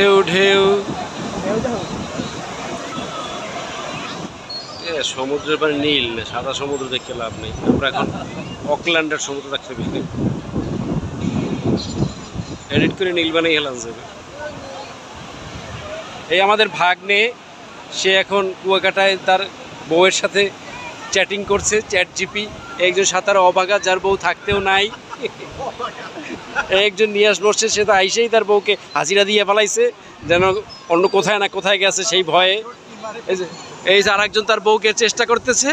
ঢেউ ঢেউ সমুদ্রের পানি নীল না সাদা সমুদ্র দেখতে লাভ নেই। আমরা এখন অকল্যান্ডের সমুদ্র দেখতে পেয়ে এডিট করে নীল বানিয়ে গেলাম যাবে। এই আমাদের ভাগ্নে, সে এখন কুয়াকাটায় তার বউয়ের সাথে চ্যাটিং করছে, চ্যাট জিপি। একজন সাঁতার অবাগা, যার বউ থাকতেও নাই, একজন নিয়ে বসছে, সে তো আইসেই তার বউকে হাজিরা দিয়ে ফেলাইছে, যেন অন্য কোথায় না কোথায় গেছে সেই ভয়ে। এই যে আর একজন তার বউকে চেষ্টা করতেছে।